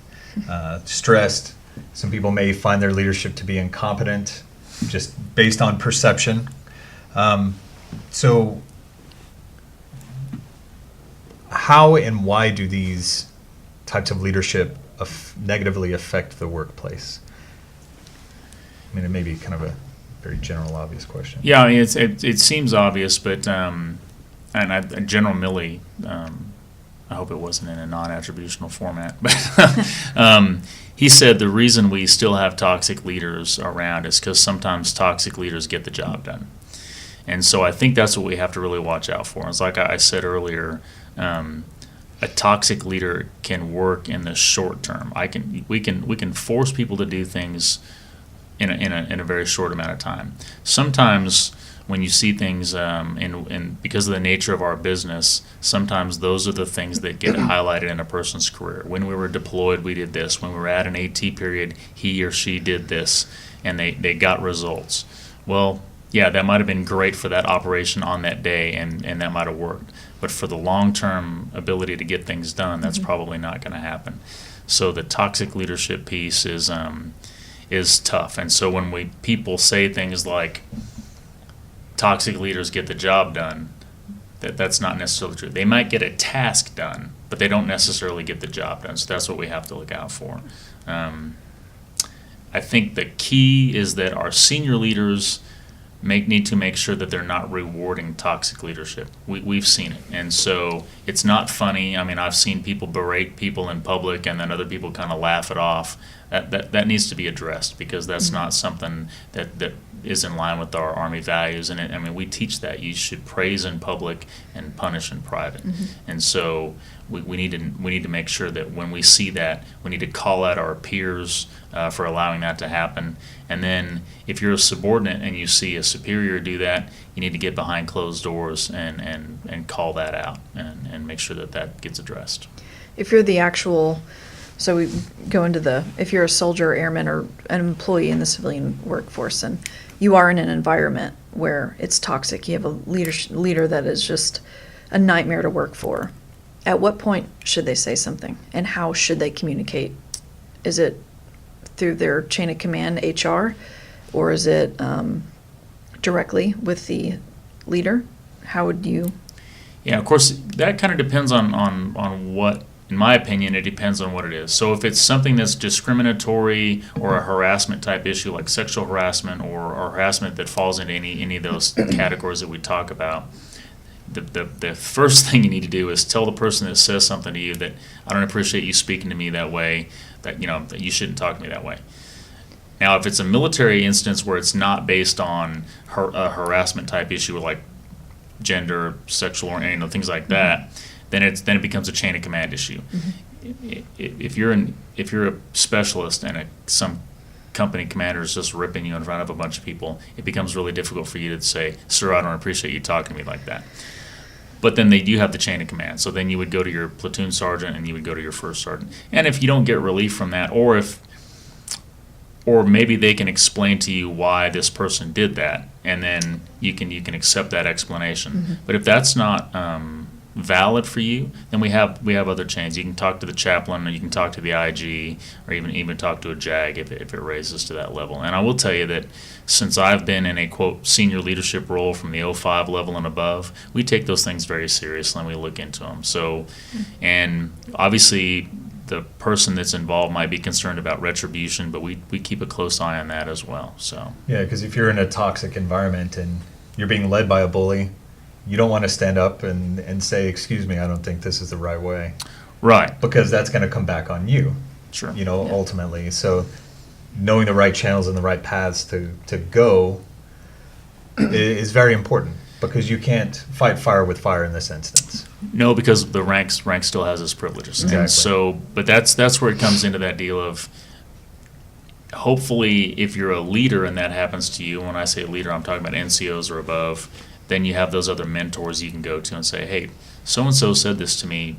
stressed. Some people may find their leadership to be incompetent, just based on perception. So how and why do these types of leadership negatively affect the workplace? I mean, it may be kind of a very general, obvious question.
Yeah, I mean, it seems obvious, but General Milley, I hope it wasn't in a non-attributional format, but he said the reason we still have toxic leaders around is because sometimes toxic leaders get the job done. And so I think that's what we have to really watch out for. It's like I said earlier, a toxic leader can work in the short term. We can force people to do things in a very short amount of time. Sometimes when you see things, and because of the nature of our business, sometimes those are the things that get highlighted in a person's career. When we were deployed, we did this. When we were at an AT period, he or she did this, and they got results. Well, yeah, that might have been great for that operation on that day, and that might have worked. But for the long-term ability to get things done, that's probably not going to happen. So the toxic leadership piece is tough. And so when people say things like, toxic leaders get the job done, that's not necessarily true. They might get a task done, but they don't necessarily get the job done. So that's what we have to look out for. I think the key is that our senior leaders need to make sure that they're not rewarding toxic leadership. We've seen it, and so it's not funny. I mean, I've seen people berate people in public, and then other people kind of laugh it off. That needs to be addressed, because that's not something that is in line with our Army values. And I mean, we teach that you should praise in public and punish in private. And so we need to make sure that when we see that, we need to call out our peers for allowing that to happen. And then if you're a subordinate and you see a superior do that, you need to get behind closed doors and call that out and make sure that gets addressed.
If you're the actual, so we go into if you're a soldier, airman, or an employee in the civilian workforce, and you are in an environment where it's toxic, you have a leader that is just a nightmare to work for, at what point should they say something, and how should they communicate? Is it through their chain of command, HR, or is it directly with the leader? How would you? Yeah,
of course, that kind of depends on what. In my opinion, it depends on what it is. So if it's something that's discriminatory or a harassment type issue, like sexual harassment or harassment that falls into any of those categories that we talk about, the first thing you need to do is tell the person that says something to you that, I don't appreciate you speaking to me that way, that you shouldn't talk to me that way. Now, if it's a military instance where it's not based on a harassment type issue like gender, sexual, or things like that, then it becomes a chain of command issue. If you're a specialist and some company commander is just ripping you in front of a bunch of people, it becomes really difficult for you to say, "Sir, I don't appreciate you talking to me like that." But then they do have the chain of command. So then you would go to your platoon sergeant and you would go to your first sergeant. And if you don't get relief from that, or maybe they can explain to you why this person did that, and then you can accept that explanation. But if that's not valid for you, then we have other chains. You can talk to the chaplain, or you can talk to the IG, or even talk to a JAG if it raises to that level. And I will tell you that since I've been in a, quote, senior leadership role from the 05 level and above, we take those things very seriously and we look into them. So, and obviously the person that's involved might be concerned about retribution, but we keep a close eye on that as well. So
Yeah, because if you're in a toxic environment and you're being led by a bully, you don't want to stand up and say, excuse me, I don't think this is the right way.
Right.
Because that's going to come back on you,
Sure.
ultimately. So knowing the right channels and the right paths to go is very important, because you can't fight fire with fire in this instance.
No, because the rank still has its privileges.
Exactly.
And so, but that's where it comes into that deal of, hopefully, if you're a leader and that happens to you, when I say leader, I'm talking about NCOs or above, then you have those other mentors you can go to and say, hey, so-and-so said this to me.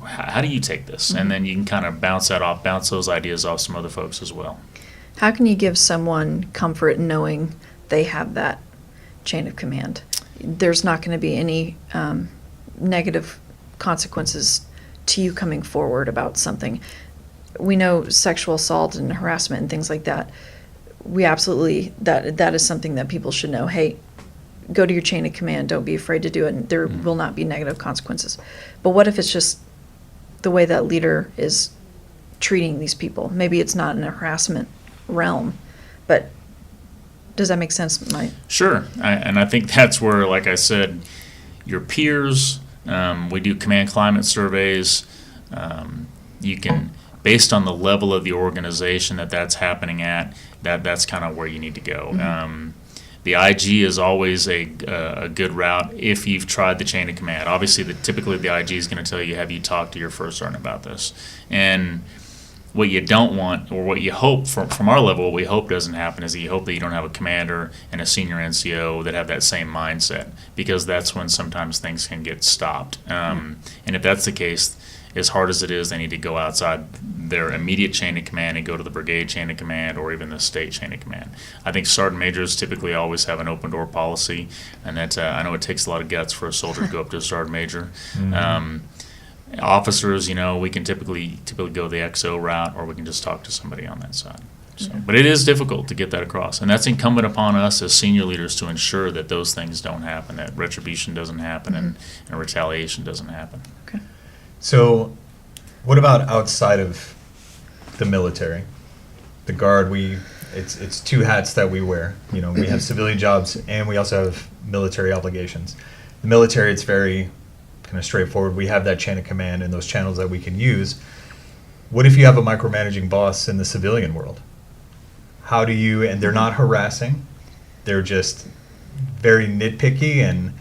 How do you take this? And then you can kind of bounce those ideas off some other folks as well.
How can you give someone comfort in knowing they have that chain of command? There's not going to be any negative consequences to you coming forward about something. We know sexual assault and harassment and things like that. We absolutely, that is something that people should know. Hey, go to your chain of command. Don't be afraid to do it. And there will not be negative consequences. But what if it's just the way that leader is treating these people? Maybe it's not in a harassment realm, but does that make sense, Mike?
Sure. And I think that's where, like I said, your peers, we do command climate surveys. You can, based on the level of the organization that's happening at, that's kind of where you need to go. The IG is always a good route if you've tried the chain of command. Obviously, typically the IG is going to tell you, have you talked to your first sergeant about this? And what you don't want, or what you hope from our level, what we hope doesn't happen, is that you hope that you don't have a commander and a senior NCO that have that same mindset, because that's when sometimes things can get stopped. And if that's the case, as hard as it is, they need to go outside their immediate chain of command and go to the brigade chain of command or even the state chain of command. I think sergeant majors typically always have an open door policy, and that I know it takes a lot of guts for a soldier to go up to a sergeant major. Officers, we can typically go the XO route, or we can just talk to somebody on that side. So, but it is difficult to get that across, and that's incumbent upon us as senior leaders to ensure that those things don't happen, that retribution doesn't happen, and retaliation doesn't happen.
Okay.
So what about outside of the military? The Guard, it's two hats that we wear. We have civilian jobs and we also have military obligations. The military, it's very kind of straightforward. We have that chain of command and those channels that we can use. What if you have a micromanaging boss in the civilian world? How do you, and they're not harassing, they're just very nitpicky and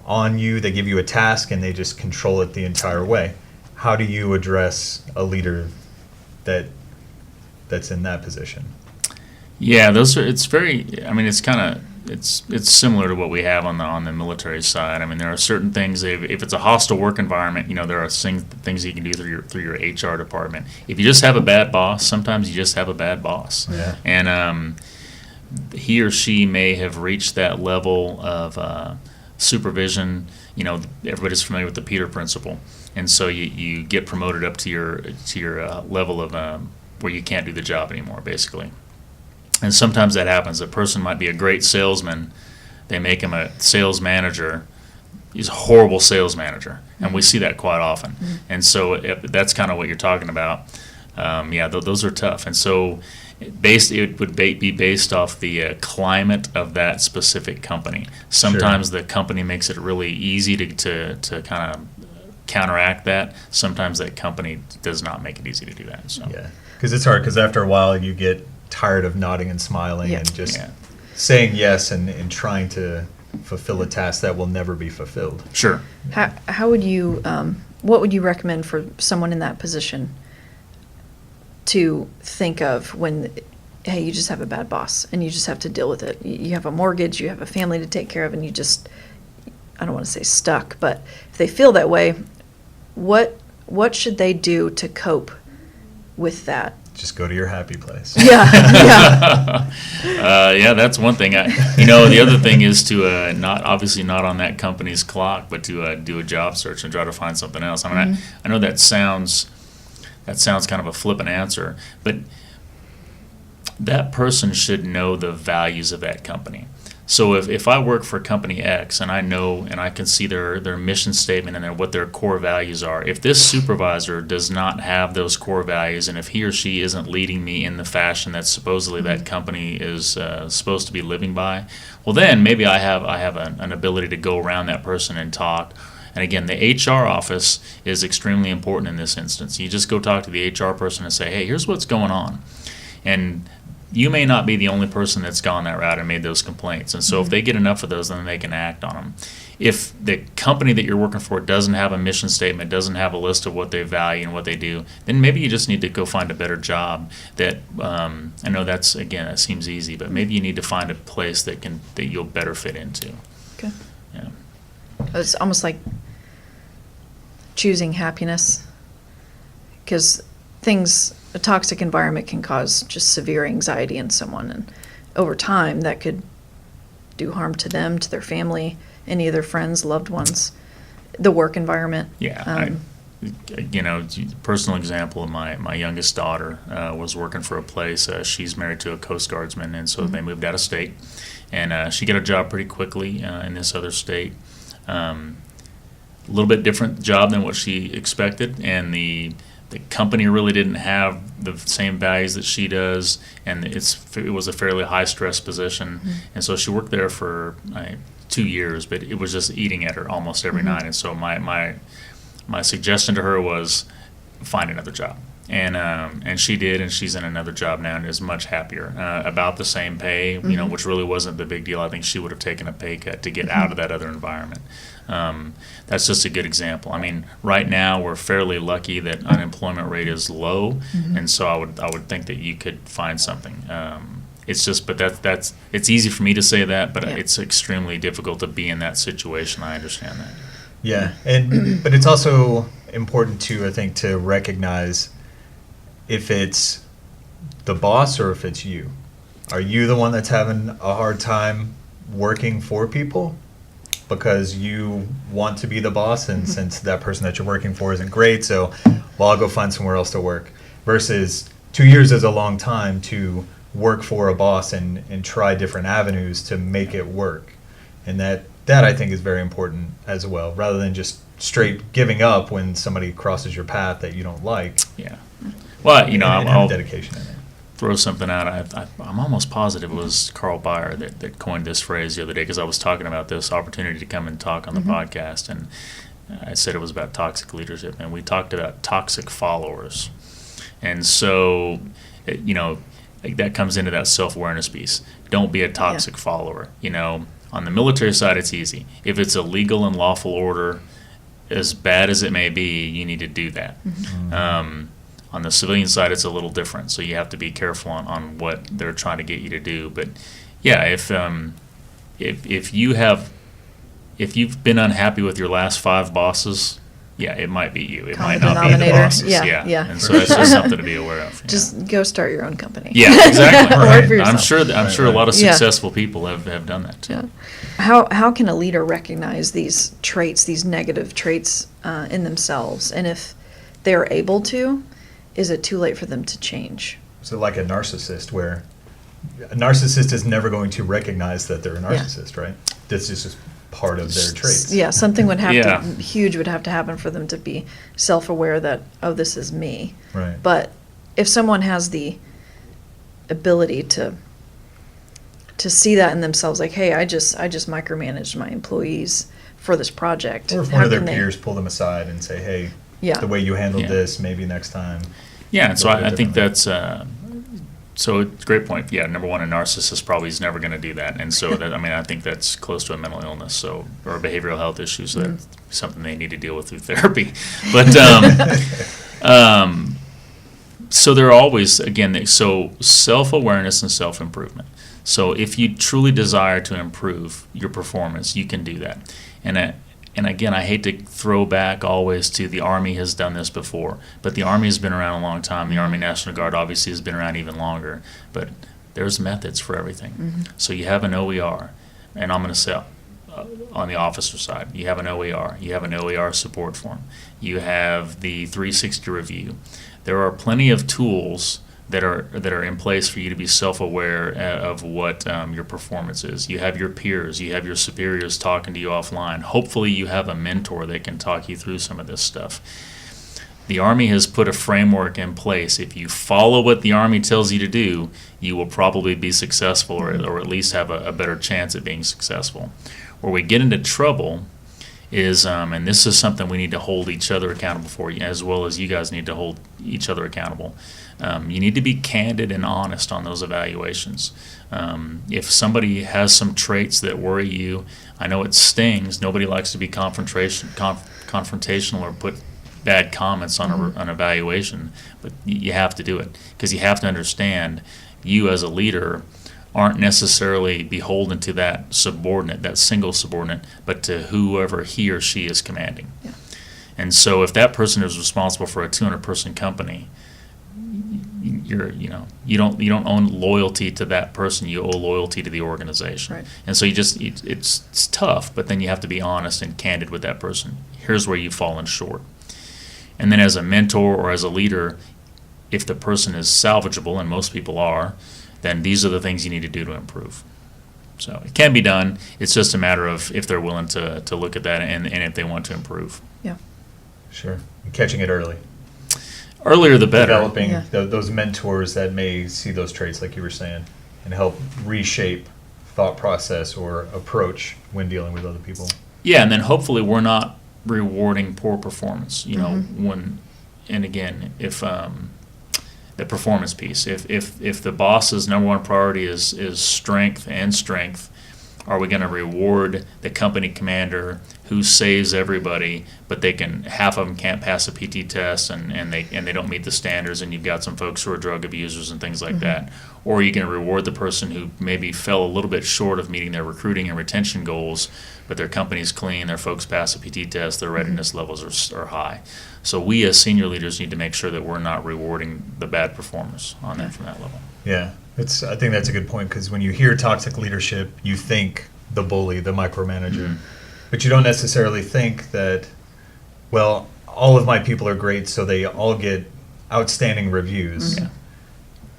on you, they give you a task and they just control it the entire way. How do you address a leader that's in that position?
Yeah, it's similar to what we have on the military side. I mean, there are certain things, if it's a hostile work environment, there are things you can do through your HR department. If you just have a bad boss, sometimes you just have a bad boss.
Yeah.
And he or she may have reached that level of supervision. Everybody's familiar with the Peter Principle. And so you get promoted up to your level of where you can't do the job anymore, basically. And sometimes that happens. A person might be a great salesman. They make him a sales manager. He's a horrible sales manager, and we see that quite often. And so if that's kind of what you're talking about. Those are tough. And so it would be based off the climate of that specific company. Sometimes the company makes it really easy to kind of counteract that. Sometimes that company does not make it easy to do that. So.
Yeah, because it's hard, because after a while you get tired of nodding and smiling and just saying yes and trying to fulfill a task that will never be fulfilled.
Sure.
How would you, what would you recommend for someone in that position to think of when, hey, you just have a bad boss and you just have to deal with it? You have a mortgage, you have a family to take care of, and you just, I don't want to say stuck, but if they feel that way, what should they do to cope with that?
just go to your happy place.
Yeah.
Yeah, that's one thing. The other thing is to not on that company's clock, but to do a job search and try to find something else. I mean, I know that sounds kind of a flippant answer, but that person should know the values of that company. So if I work for company X and I know and I can see their mission statement and what their core values are, if this supervisor does not have those core values, and if he or she isn't leading me in the fashion that supposedly that company is supposed to be living by, well then maybe I have an ability to go around that person and talk. And again, the HR office is extremely important in this instance. You just go talk to the HR person and say, hey, here's what's going on. And you may not be the only person that's gone that route and made those complaints. And so if they get enough of those, then they can act on them. If the company that you're working for doesn't have a mission statement, doesn't have a list of what they value and what they do, then maybe you just need to go find a better job. That I know that seems easy, but maybe you need to find a place that you'll better fit into.
Okay.
Yeah.
It's almost like choosing happiness, because a toxic environment can cause just severe anxiety in someone, and over time that could do harm to them, to their family, any of their friends, loved ones, the work environment.
Yeah. Personal example of my youngest daughter was working for a place. She's married to a Coast Guardsman, and so they moved out of state, and she got a job pretty quickly in this other state. A little bit different job than what she expected, and the company really didn't have the same values that she does, and it was a fairly high stress position, and so she worked there for 2 years, but it was just eating at her almost every night. And so my suggestion to her was find another job, and she did, and she's in another job now and is much happier, about the same pay, which really wasn't the big deal. I think she would have taken a pay cut to get out of that other environment. That's just a good example. I mean, right now we're fairly lucky that unemployment rate is low, and so I would think that you could find something. It's just, but it's easy for me to say that, but it's extremely difficult to be in that situation. I understand that.
Yeah, but it's also important to, I think, to recognize if it's the boss or if it's you. Are you the one that's having a hard time working for people because you want to be the boss, and since that person that you're working for isn't great, so, well, I'll go find somewhere else to work, versus 2 years is a long time to work for a boss and try different avenues to make it work. And that I think is very important as well, rather than just straight giving up when somebody crosses your path that you don't like.
Yeah. Well,
I'll dedication in there.
Throw something out. I'm almost positive it was Carl Byer that coined this phrase the other day, because I was talking about this opportunity to come and talk on the podcast, and I said it was about toxic leadership, and we talked about toxic followers. And so, that comes into that self-awareness piece. Don't be a toxic follower. On the military side, it's easy. If it's a legal and lawful order, as bad as it may be, you need to do that. On the civilian side, it's a little different, so you have to be careful on what they're trying to get you to do. But yeah, if you've been unhappy with your last 5 bosses, yeah, it might be you. It might not be the bosses.
Yeah.
And so that's just something to be aware of.
Just go start your own company.
Yeah, exactly.
Work for yourself.
I'm sure a lot of successful people have done that too.
Yeah. How can a leader recognize these traits, these negative traits in themselves, and if they're able to? Is it too late for them to change?
So like a narcissist, where a narcissist is never going to recognize that they're a narcissist, right? This is just part of their traits.
Yeah, something would have huge would have to happen for them to be self-aware that, oh, this is me.
Right.
But if someone has the ability to see that in themselves, like, hey, I just micromanaged my employees for this project.
Or if one of their peers pull them aside and say, hey, the way you handled this, maybe next time.
Yeah, and so I think that's so it's a great point. Yeah, number one, a narcissist probably is never going to do that, and so I think that's close to a mental illness, or a behavioral health issue. So that's something they need to deal with through therapy. But so they're always so self-awareness and self-improvement. So if you truly desire to improve your performance, you can do that, and and again, I hate to throw back always to the Army has done this before, but the Army has been around a long time. The Army National Guard obviously has been around even longer, but there's methods for everything. So you have an OER, and I'm going to say on the officer side, you have an OER, you have an OER support form, you have the 360 review. There are plenty of tools that are in place for you to be self-aware of what your performance is. You have your peers, you have your superiors talking to you offline. Hopefully you have a mentor that can talk you through some of this stuff. The Army has put a framework in place. If you follow what the Army tells you to do, you will probably be successful, or at least have a better chance at being successful. Where we get into trouble is, and this is something we need to hold each other accountable for, as well as you guys need to hold each other accountable. You need to be candid and honest on those evaluations. If somebody has some traits that worry you, I know it stings. Nobody likes to be confrontational or put bad comments on an evaluation, but you have to do it, because you have to understand you as a leader aren't necessarily beholden to that subordinate, that single subordinate, but to whoever he or she is commanding.
Yeah.
And so if that person is responsible for a 200-person company, you don't own loyalty to that person. You owe loyalty to the organization.
Right.
And so it's tough, but then you have to be honest and candid with that person. Here's where you've fallen short. And then as a mentor or as a leader, if the person is salvageable, and most people are, then these are the things you need to do to improve. So it can be done. It's just a matter of if they're willing to look at that and if they want to improve.
Yeah.
Sure. And catching it early.
Earlier the better.
Developing those mentors that may see those traits, like you were saying, and help reshape thought process or approach when dealing with other people.
Yeah, and then hopefully we're not rewarding poor performance. When, and again, if the performance piece, if the boss's number one priority is strength, are we going to reward the company commander who saves everybody, but half of them can't pass a PT test and they don't meet the standards, and you've got some folks who are drug abusers and things like that? Or are you going to reward the person who maybe fell a little bit short of meeting their recruiting and retention goals, but their company's clean, their folks pass a PT test, their readiness levels are high? So we as senior leaders need to make sure that we're not rewarding the bad performers on that from that level.
Yeah, I think that's a good point, because when you hear toxic leadership, you think the bully, the micromanager, but you don't necessarily think that, well, all of my people are great, so they all get outstanding reviews.
Yeah.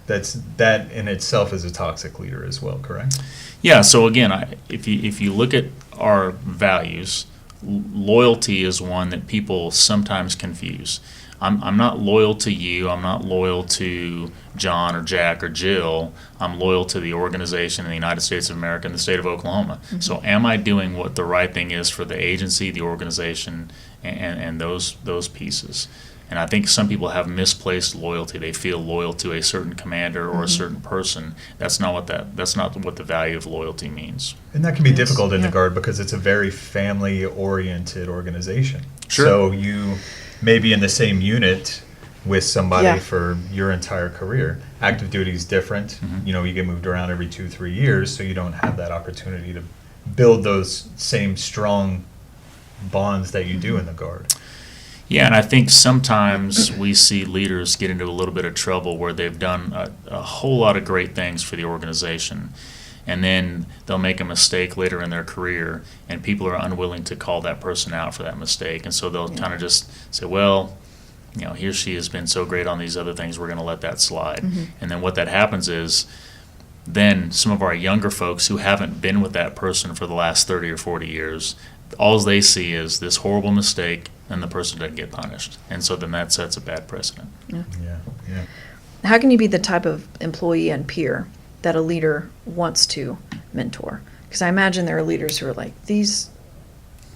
That in itself is a toxic leader as well, correct?
Yeah. So again, if you look at our values, loyalty is one that people sometimes confuse. I'm not loyal to you. I'm not loyal to John or Jack or Jill. I'm loyal to the organization in the United States of America and the state of Oklahoma. So am I doing what the right thing is for the agency, the organization, and those pieces? And I think some people have misplaced loyalty. They feel loyal to a certain commander or a certain person. That's not what the value of loyalty means.
And that can be difficult in the Guard, because it's a very family-oriented organization.
Sure.
So you may be in the same unit with somebody for your entire career. Active duty is different. You get moved around every 2-3 years, so you don't have that opportunity to build those same strong bonds that you do in the Guard.
Yeah, and I think sometimes we see leaders get into a little bit of trouble where they've done a whole lot of great things for the organization, and then they'll make a mistake later in their career, and people are unwilling to call that person out for that mistake, and so they'll kind of just say, well, he or she has been so great on these other things, we're going to let that slide. And then what that happens is, then some of our younger folks who haven't been with that person for the last 30 or 40 years, all they see is this horrible mistake, and the person doesn't get punished. And so then that sets a bad precedent.
Yeah.
How can you be the type of employee and peer that a leader wants to mentor? Because I imagine there are leaders who are like, these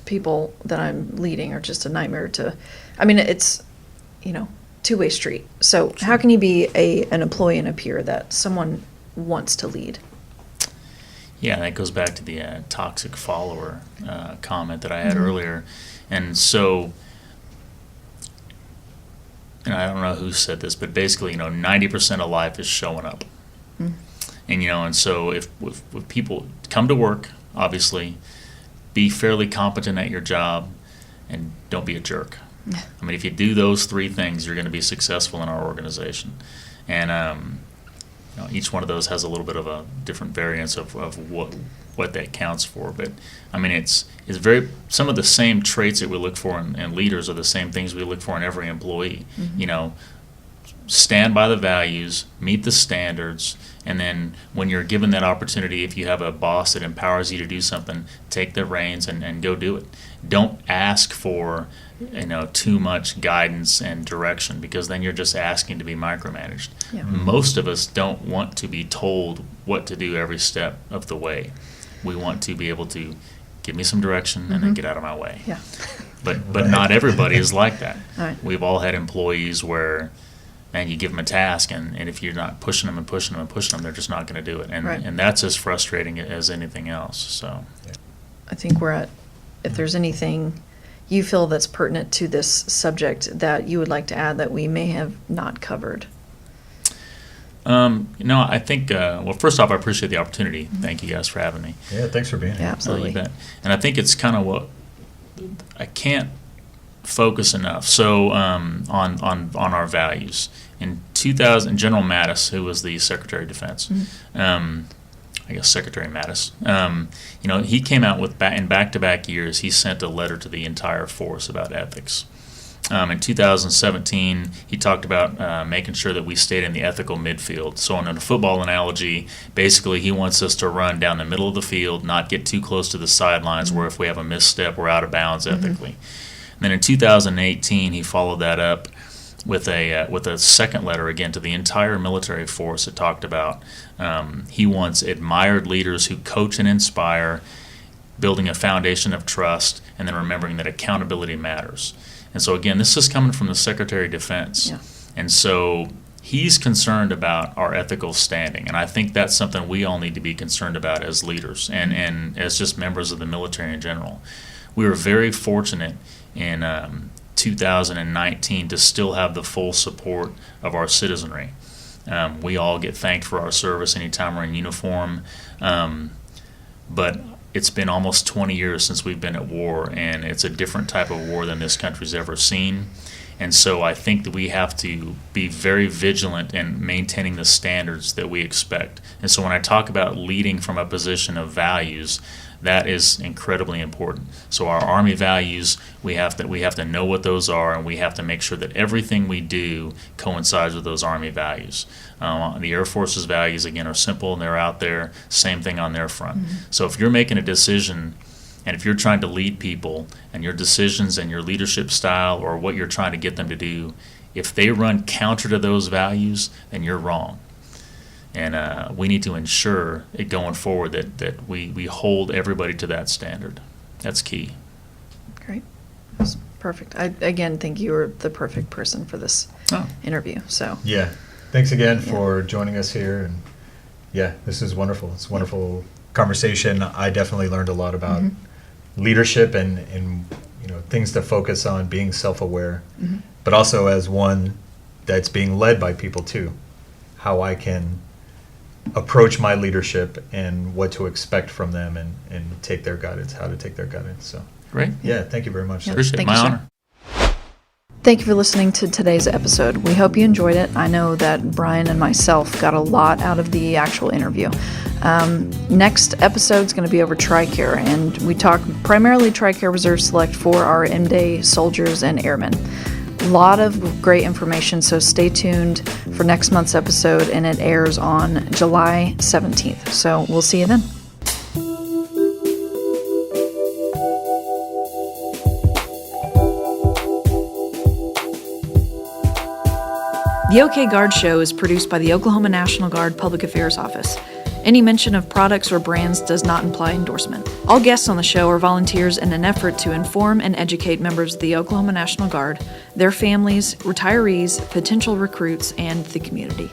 people that I'm leading are just a nightmare to, it's, two-way street. So how can you be an employee and a peer that someone wants to lead?
Yeah, that goes back to the toxic follower comment that I had earlier. And so, I don't know who said this, but basically, 90% of life is showing up. And, and so if people come to work, obviously, be fairly competent at your job, and don't be a jerk. I mean, if you do those three things, you're going to be successful in our organization. And each one of those has a little bit of a different variance of what that counts for. But I mean, it's very, some of the same traits that we look for in leaders are the same things we look for in every employee. Stand by the values, meet the standards, and then when you're given that opportunity, if you have a boss that empowers you to do something, take the reins and go do it. Don't ask for too much guidance and direction, because then you're just asking to be micromanaged.
Yeah.
Most of us don't want to be told what to do every step of the way. We want to be able to give me some direction and then get out of my way.
Yeah.
But not everybody is like that.
All right.
We've all had employees where, man, you give them a task, and if you're not pushing them, they're just not going to do it. And that's as frustrating as anything else. So
I think if there's anything you feel that's pertinent to this subject that you would like to add that we may have not covered.
I think, first off, I appreciate the opportunity. Thank you guys for having me.
Yeah, thanks for being here.
Yeah, absolutely.
You bet. And I think it's kind of what I can't focus enough. So on our values. In 2000, General Mattis, who was the Secretary of Defense, Secretary Mattis, he came out with, in back-to-back years, he sent a letter to the entire force about ethics. In 2017, he talked about making sure that we stayed in the ethical midfield. So in a football analogy, basically he wants us to run down the middle of the field, not get too close to the sidelines where if we have a misstep, we're out of bounds ethically. And then in 2018, he followed that up with a second letter again to the entire military force that talked about he wants admired leaders who coach and inspire, building a foundation of trust, and then remembering that accountability matters. And so again, this is coming from the Secretary of Defense.
Yeah.
And so he's concerned about our ethical standing, and I think that's something we all need to be concerned about as leaders and as just members of the military in general. We were very fortunate in 2019 to still have the full support of our citizenry. We all get thanked for our service anytime we're in uniform, but it's been almost 20 years since we've been at war, and it's a different type of war than this country's ever seen. And so I think that we have to be very vigilant in maintaining the standards that we expect. And so when I talk about leading from a position of values, that is incredibly important. So our Army values, we have to know what those are, and we have to make sure that everything we do coincides with those Army values. The Air Force's values, again, are simple, and they're out there. Same thing on their front. So if you're making a decision, and if you're trying to lead people, and your decisions and your leadership style or what you're trying to get them to do, if they run counter to those values, then you're wrong. And we need to ensure it going forward that we hold everybody to that standard. That's key.
Great. That's perfect. I, again, think you were the perfect person for this interview. So
Yeah. Thanks again for joining us here. And this is wonderful. It's a wonderful conversation. I definitely learned a lot about leadership and things to focus on, being self-aware, but also as one that's being led by people too, how I can approach my leadership and what to expect from them and take their guidance, how to take their guidance. So
Great.
Yeah, thank you very much.
Appreciate it. My honor.
thank you for listening to today's episode. We hope you enjoyed it. I know that Brian and myself got a lot out of the actual interview. Next episode is going to be over TRICARE, and we talk primarily TRICARE Reserve Select for our M-Day soldiers and airmen. A lot of great information, so stay tuned for next month's episode, and it airs on July 17th. So we'll see you then. The OK Guard Show is produced by the Oklahoma National Guard Public Affairs Office. Any mention of products or brands does not imply endorsement. All guests on the show are volunteers in an effort to inform and educate members of the Oklahoma National Guard, their families, retirees, potential recruits, and the community.